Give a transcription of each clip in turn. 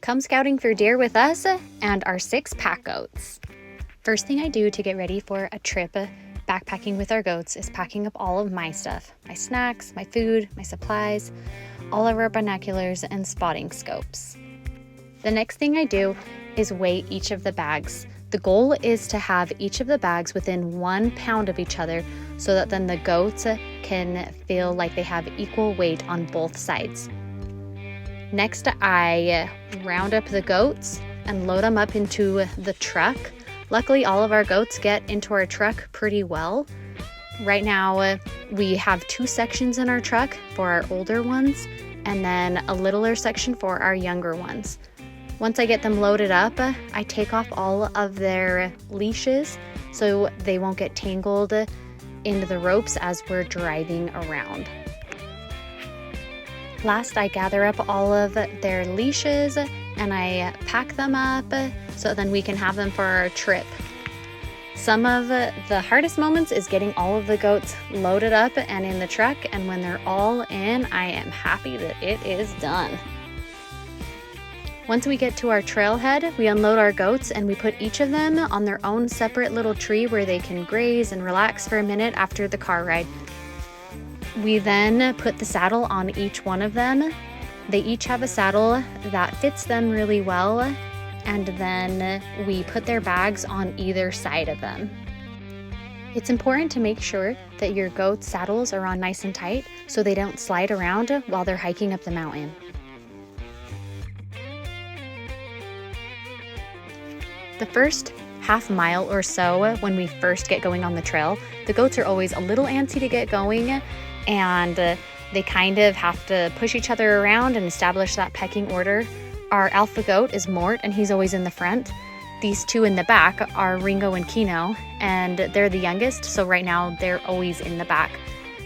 Come scouting for deer with us and our 6 pack goats. First thing I do to get ready for a trip backpacking with our goats is packing up all of my stuff, my snacks, my food, my supplies, all of our binoculars and spotting scopes. The next thing I do is weigh each of the bags. The goal is to have each of the bags within 1 pound of each other so that then the goats can feel like they have equal weight on both sides. Next, I round up the goats and load them up into the truck. Luckily, all of our goats get into our truck pretty well. Right now, we have 2 sections in our truck for our older ones and then a littler section for our younger ones. Once I get them loaded up, I take off all of their leashes so they won't get tangled into the ropes as we're driving around. Last, I gather up all of their leashes and I pack them up so then we can have them for our trip. Some of the hardest moments is getting all of the goats loaded up and in the truck, and when they're all in, I am happy that it is done. Once we get to our trailhead, we unload our goats and we put each of them on their own separate little tree where they can graze and relax for a minute after the car ride. We then put the saddle on each one of them. They each have a saddle that fits them really well, and then we put their bags on either side of them. It's important to make sure that your goat saddles are on nice and tight so they don't slide around while they're hiking up the mountain. The first half mile or so when we first get going on the trail, the goats are always a little antsy to get going, and they kind of have to push each other around and establish that pecking order. Our alpha goat is Mort, and he's always in the front. These 2 in the back are Ringo and Kino, and they're the youngest, so right now they're always in the back.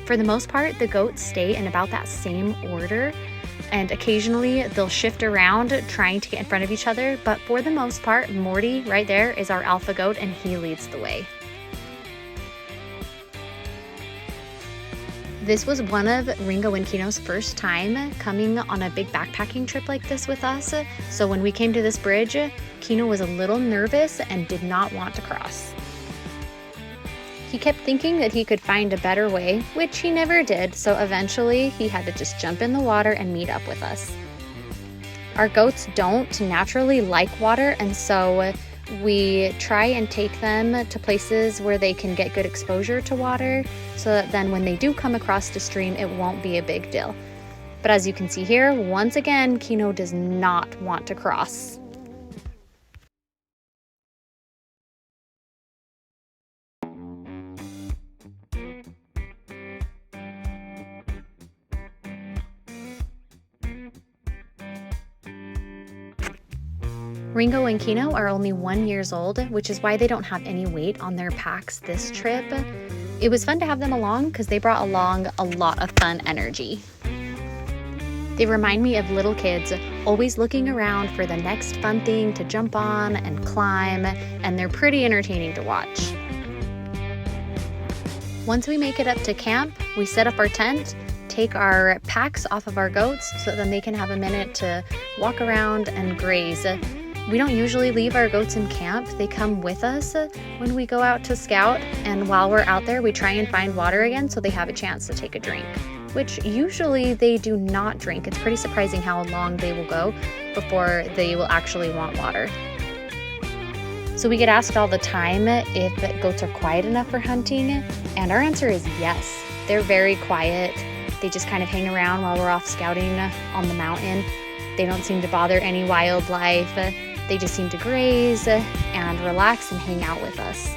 For the most part, the goats stay in about that same order, and occasionally they'll shift around trying to get in front of each other, but for the most part, Morty right there is our alpha goat and he leads the way. This was one of Ringo and Kino's first time coming on a big backpacking trip like this with us, so when we came to this bridge, Kino was a little nervous and did not want to cross. He kept thinking that he could find a better way, which he never did, so eventually he had to just jump in the water and meet up with us. Our goats don't naturally like water, and so we try and take them to places where they can get good exposure to water so that then when they do come across the stream, it won't be a big deal. But as you can see here, once again, Kino does not want to cross. Ringo and Kino are only 1 year old, which is why they don't have any weight on their packs this trip. It was fun to have them along because they brought along a lot of fun energy. They remind me of little kids always looking around for the next fun thing to jump on and climb, and they're pretty entertaining to watch. Once we make it up to camp, we set up our tent, take our packs off of our goats so then they can have a minute to walk around and graze. We don't usually leave our goats in camp. They come with us when we go out to scout, and while we're out there, we try and find water again so they have a chance to take a drink, which usually they do not drink. It's pretty surprising how long they will go before they will actually want water. So we get asked all the time if goats are quiet enough for hunting, and our answer is yes. They're very quiet. They just kind of hang around while we're off scouting on the mountain. They don't seem to bother any wildlife. They just seem to graze and relax and hang out with us.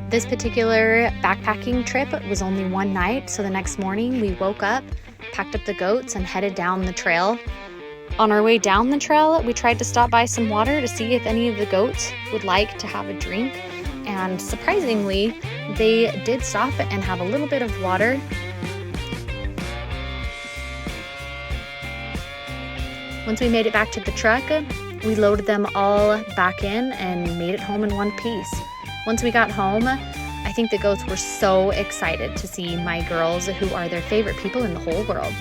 This particular backpacking trip was only 1 night, so the next morning we woke up, packed up the goats, and headed down the trail. On our way down the trail, we tried to stop by some water to see if any of the goats would like to have a drink, and surprisingly, they did stop and have a little bit of water. Once we made it back to the truck, we loaded them all back in and made it home in one piece. Once we got home, I think the goats were so excited to see my girls, who are their favorite people in the whole world.